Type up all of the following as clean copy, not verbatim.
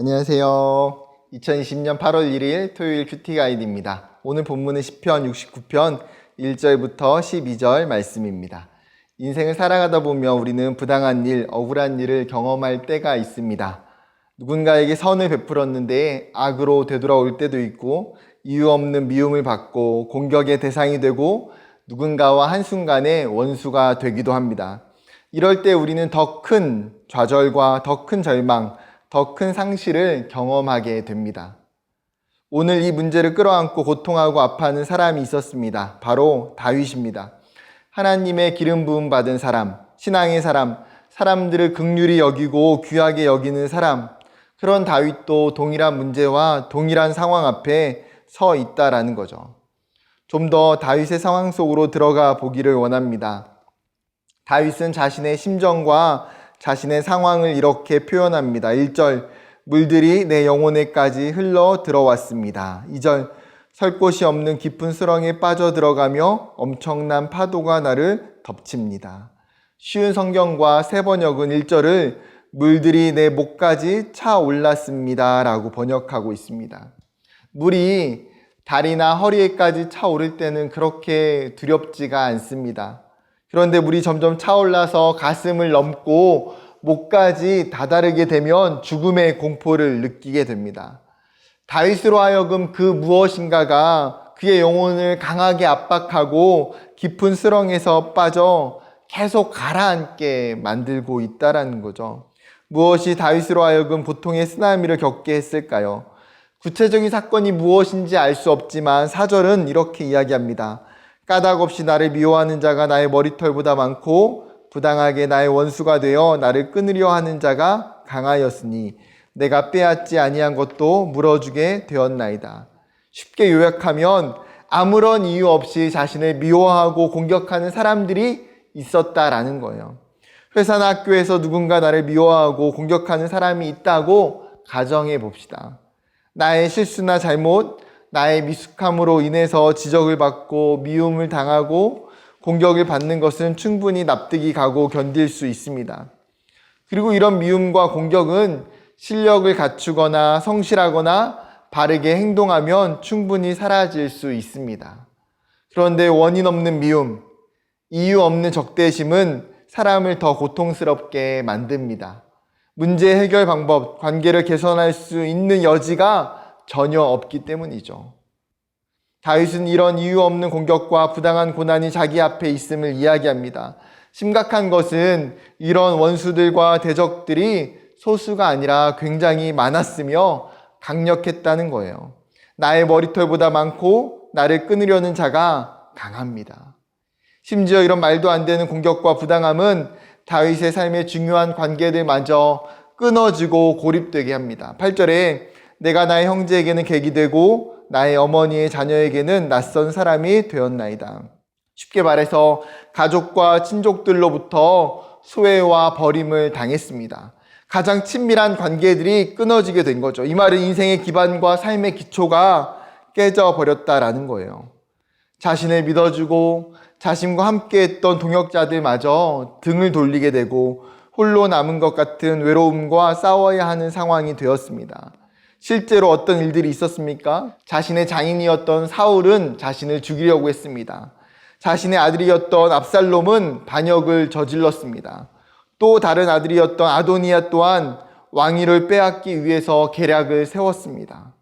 안녕하세요. 2020년 8월 1일 토요일 큐티 가이드입니다. 오늘 본문은 시편 69편 1절부터 12절 말씀입니다. 인생을 살아가다 보면 우리는 부당한 일, 억울한 일을 경험할 때가 있습니다. 누군가에게 선을 베풀었는데 악으로 되돌아올 때도 있고, 이유 없는 미움을 받고 공격의 대상이 되고 누군가와 한순간에 원수가 되기도 합니다. 이럴 때 우리는 더 큰 좌절과 더 큰 절망, 더 큰 상실을 경험하게 됩니다. 오늘 이 문제를 끌어안고 고통하고 아파하는 사람이 있었습니다. 바로 다윗입니다. 하나님의 기름 부음 받은 사람, 신앙의 사람, 사람들을 긍휼히 여기고 귀하게 여기는 사람, 그런 다윗도 동일한 문제와 동일한 상황 앞에 서 있다라는 거죠. 좀 더 다윗의 상황 속으로 들어가 보기를 원합니다. 다윗은 자신의 심정과 자신의 상황을 이렇게 표현합니다. 1절, 물들이 내 영혼에까지 흘러 들어왔습니다. 2절, 설 곳이 없는 깊은 수렁에 빠져 들어가며 엄청난 파도가 나를 덮칩니다. 쉬운 성경과 새 번역은 1절을 물들이 내 목까지 차 올랐습니다 라고 번역하고 있습니다. 물이 다리나 허리에까지 차오를 때는 그렇게 두렵지가 않습니다. 그런데 물이 점점 차올라서 가슴을 넘고 목까지 다다르게 되면 죽음의 공포를 느끼게 됩니다. 다윗으로 하여금 그 무엇인가가 그의 영혼을 강하게 압박하고 깊은 수렁에서 빠져 계속 가라앉게 만들고 있다라는 거죠. 무엇이 다윗으로 하여금 고통의 쓰나미를 겪게 했을까요? 구체적인 사건이 무엇인지 알 수 없지만 4절은 이렇게 이야기합니다. 까닭 없이 나를 미워하는 자가 나의 머리털보다 많고 부당하게 나의 원수가 되어 나를 끊으려 하는 자가 강하였으니 내가 빼앗지 아니한 것도 물어주게 되었나이다. 쉽게 요약하면 아무런 이유 없이 자신을 미워하고 공격하는 사람들이 있었다라는 거예요. 회사나 학교에서 누군가 나를 미워하고 공격하는 사람이 있다고 가정해 봅시다. 나의 실수나 잘못, 나의 미숙함으로 인해서 지적을 받고 미움을 당하고 공격을 받는 것은 충분히 납득이 가고 견딜 수 있습니다. 그리고 이런 미움과 공격은 실력을 갖추거나 성실하거나 바르게 행동하면 충분히 사라질 수 있습니다. 그런데 원인 없는 미움, 이유 없는 적대심은 사람을 더 고통스럽게 만듭니다. 문제 해결 방법, 관계를 개선할 수 있는 여지가 전혀 없기 때문이죠. 다윗은 이런 이유 없는 공격과 부당한 고난이 자기 앞에 있음을 이야기합니다. 심각한 것은 이런 원수들과 대적들이 소수가 아니라 굉장히 많았으며 강력했다는 거예요. 나의 머리털보다 많고 나를 끊으려는 자가 강합니다. 심지어 이런 말도 안 되는 공격과 부당함은 다윗의 삶의 중요한 관계들마저 끊어지고 고립되게 합니다. 8절에 내가 나의 형제에게는 객이 되고 나의 어머니의 자녀에게는 낯선 사람이 되었나이다. 쉽게 말해서 가족과 친족들로부터 소외와 버림을 당했습니다. 가장 친밀한 관계들이 끊어지게 된 거죠. 이 말은 인생의 기반과 삶의 기초가 깨져버렸다라는 거예요. 자신을 믿어주고 자신과 함께했던 동역자들마저 등을 돌리게 되고 홀로 남은 것 같은 외로움과 싸워야 하는 상황이 되었습니다. 실제로 어떤 일들이 있었습니까? 자신의 장인이었던 사울은 자신을 죽이려고 했습니다. 자신의 아들이었던 압살롬은 반역을 저질렀습니다. 또 다른 아들이었던 아도니아 또한 왕위를 빼앗기 위해서 계략을 세웠습니다.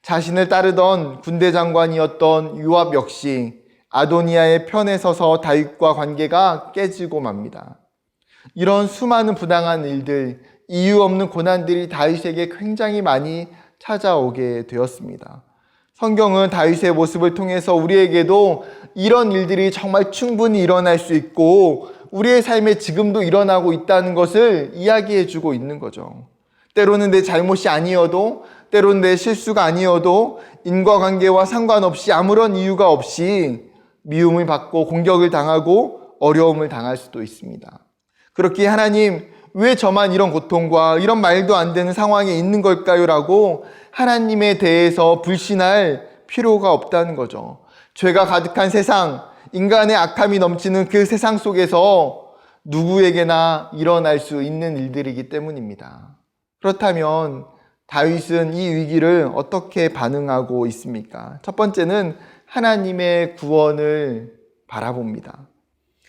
자신을 따르던 군대 장관이었던 요압 역시 아도니아의 편에 서서 다윗과 관계가 깨지고 맙니다. 이런 수많은 부당한 일들, 이유 없는 고난들이 다윗에게 굉장히 많이 찾아오게 되었습니다. 성경은 다윗의 모습을 통해서 우리에게도 이런 일들이 정말 충분히 일어날 수 있고 우리의 삶에 지금도 일어나고 있다는 것을 이야기해 주고 있는 거죠. 때로는 내 잘못이 아니어도, 때로는 내 실수가 아니어도 인과관계와 상관없이 아무런 이유가 없이 미움을 받고 공격을 당하고 어려움을 당할 수도 있습니다. 그렇게 하나님, 왜 저만 이런 고통과 이런 말도 안 되는 상황에 있는 걸까요? 라고 하나님에 대해서 불신할 필요가 없다는 거죠. 죄가 가득한 세상, 인간의 악함이 넘치는 그 세상 속에서 누구에게나 일어날 수 있는 일들이기 때문입니다. 그렇다면 다윗은 이 위기를 어떻게 반응하고 있습니까? 첫 번째는 하나님의 구원을 바라봅니다.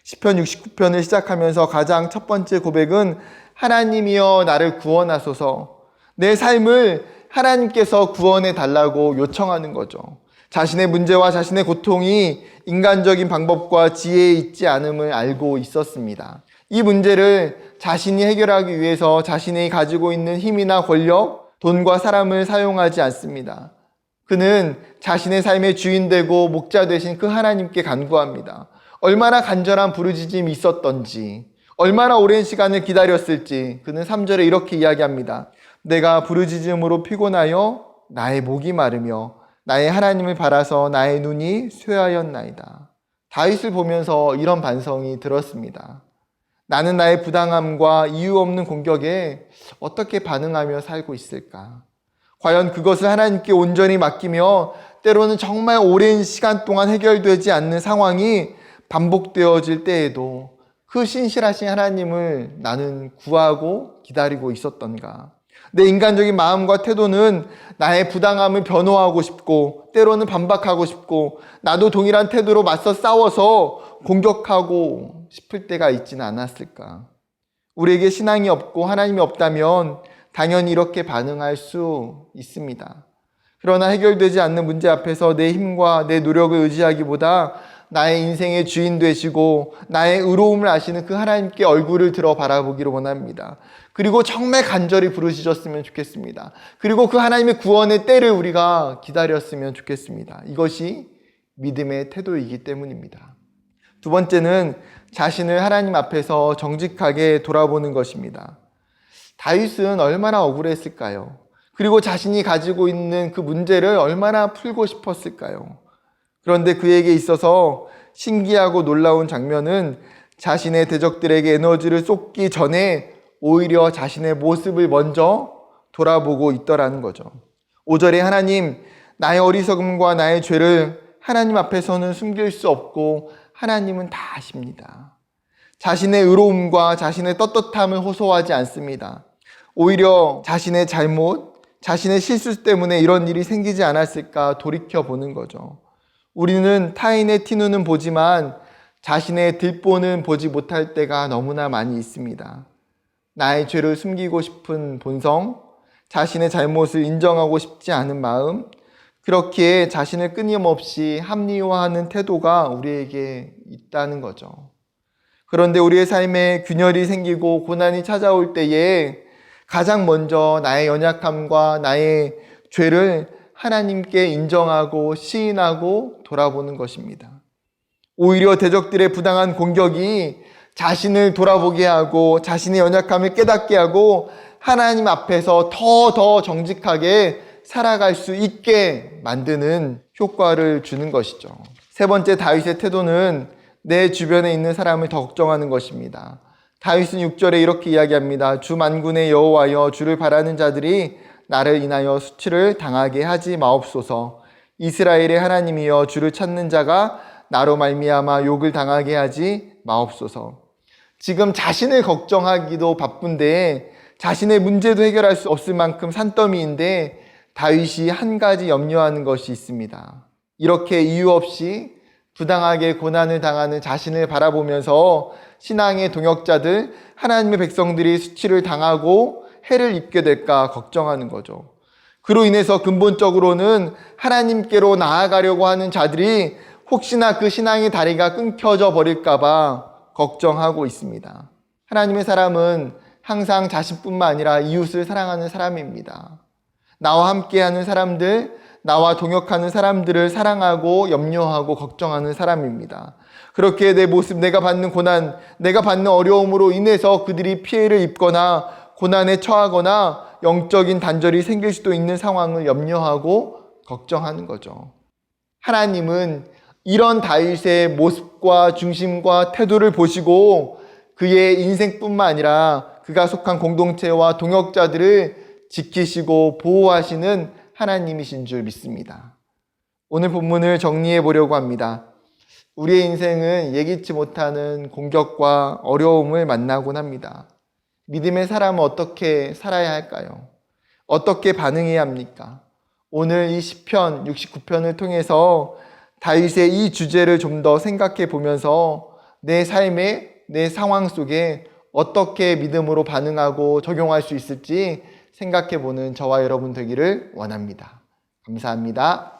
시편 69편을 시작하면서 가장 첫 번째 고백은 하나님이여 나를 구원하소서, 내 삶을 하나님께서 구원해 달라고 요청하는 거죠. 자신의 문제와 자신의 고통이 인간적인 방법과 지혜에 있지 않음을 알고 있었습니다. 이 문제를 자신이 해결하기 위해서 자신이 가지고 있는 힘이나 권력, 돈과 사람을 사용하지 않습니다. 그는 자신의 삶의 주인 되고 목자 되신 그 하나님께 간구합니다. 얼마나 간절한 부르짖음이 있었던지, 얼마나 오랜 시간을 기다렸을지 그는 3절에 이렇게 이야기합니다. 내가 부르짖음으로 피곤하여 나의 목이 마르며 나의 하나님을 바라서 나의 눈이 쇠하였나이다. 다윗을 보면서 이런 반성이 들었습니다. 나는 나의 부당함과 이유 없는 공격에 어떻게 반응하며 살고 있을까? 과연 그것을 하나님께 온전히 맡기며 때로는 정말 오랜 시간 동안 해결되지 않는 상황이 반복되어질 때에도 그 신실하신 하나님을 나는 구하고 기다리고 있었던가? 내 인간적인 마음과 태도는 나의 부당함을 변호하고 싶고 때로는 반박하고 싶고 나도 동일한 태도로 맞서 싸워서 공격하고 싶을 때가 있지는 않았을까? 우리에게 신앙이 없고 하나님이 없다면 당연히 이렇게 반응할 수 있습니다. 그러나 해결되지 않는 문제 앞에서 내 힘과 내 노력을 의지하기보다 나의 인생의 주인 되시고 나의 의로움을 아시는 그 하나님께 얼굴을 들어 바라보기를 원합니다. 그리고 정말 간절히 부르짖었으면 좋겠습니다. 그리고 그 하나님의 구원의 때를 우리가 기다렸으면 좋겠습니다. 이것이 믿음의 태도이기 때문입니다. 두 번째는 자신을 하나님 앞에서 정직하게 돌아보는 것입니다. 다윗은 얼마나 억울했을까요? 그리고 자신이 가지고 있는 그 문제를 얼마나 풀고 싶었을까요? 그런데 그에게 있어서 신기하고 놀라운 장면은 자신의 대적들에게 에너지를 쏟기 전에 오히려 자신의 모습을 먼저 돌아보고 있더라는 거죠. 5절에 하나님, 나의 어리석음과 나의 죄를 하나님 앞에서는 숨길 수 없고 하나님은 다 아십니다. 자신의 의로움과 자신의 떳떳함을 호소하지 않습니다. 오히려 자신의 잘못, 자신의 실수 때문에 이런 일이 생기지 않았을까 돌이켜보는 거죠. 우리는 타인의 티눈은 보지만 자신의 뒷본은 보지 못할 때가 너무나 많이 있습니다. 나의 죄를 숨기고 싶은 본성, 자신의 잘못을 인정하고 싶지 않은 마음, 그렇기에 자신을 끊임없이 합리화하는 태도가 우리에게 있다는 거죠. 그런데 우리의 삶에 균열이 생기고 고난이 찾아올 때에 가장 먼저 나의 연약함과 나의 죄를 하나님께 인정하고 시인하고 돌아보는 것입니다. 오히려 대적들의 부당한 공격이 자신을 돌아보게 하고 자신의 연약함을 깨닫게 하고 하나님 앞에서 더 정직하게 살아갈 수 있게 만드는 효과를 주는 것이죠. 세 번째, 다윗의 태도는 내 주변에 있는 사람을 더 걱정하는 것입니다. 다윗은 6절에 이렇게 이야기합니다. 주 만군의 여호와여, 주를 바라는 자들이 나를 인하여 수치를 당하게 하지 마옵소서. 이스라엘의 하나님이여, 주를 찾는 자가 나로 말미암아 욕을 당하게 하지 마옵소서. 지금 자신을 걱정하기도 바쁜데 자신의 문제도 해결할 수 없을 만큼 산더미인데 다윗이 한 가지 염려하는 것이 있습니다. 이렇게 이유 없이 부당하게 고난을 당하는 자신을 바라보면서 신앙의 동역자들, 하나님의 백성들이 수치를 당하고 해를 입게 될까 걱정하는 거죠. 그로 인해서 근본적으로는 하나님께로 나아가려고 하는 자들이 혹시나 그 신앙의 다리가 끊겨져 버릴까봐 걱정하고 있습니다. 하나님의 사람은 항상 자신뿐만 아니라 이웃을 사랑하는 사람입니다. 나와 함께하는 사람들, 나와 동역하는 사람들을 사랑하고 염려하고 걱정하는 사람입니다. 그렇게 내 모습, 내가 받는 고난, 내가 받는 어려움으로 인해서 그들이 피해를 입거나 고난에 처하거나 영적인 단절이 생길 수도 있는 상황을 염려하고 걱정하는 거죠. 하나님은 이런 다윗의 모습과 중심과 태도를 보시고 그의 인생뿐만 아니라 그가 속한 공동체와 동역자들을 지키시고 보호하시는 하나님이신 줄 믿습니다. 오늘 본문을 정리해 보려고 합니다. 우리의 인생은 예기치 못하는 공격과 어려움을 만나곤 합니다. 믿음의 사람은 어떻게 살아야 할까요? 어떻게 반응해야 합니까? 오늘 이 시편 69편을 통해서 다윗의 이 주제를 좀 더 생각해 보면서 내 삶의 내 상황 속에 어떻게 믿음으로 반응하고 적용할 수 있을지 생각해 보는 저와 여러분 되기를 원합니다. 감사합니다.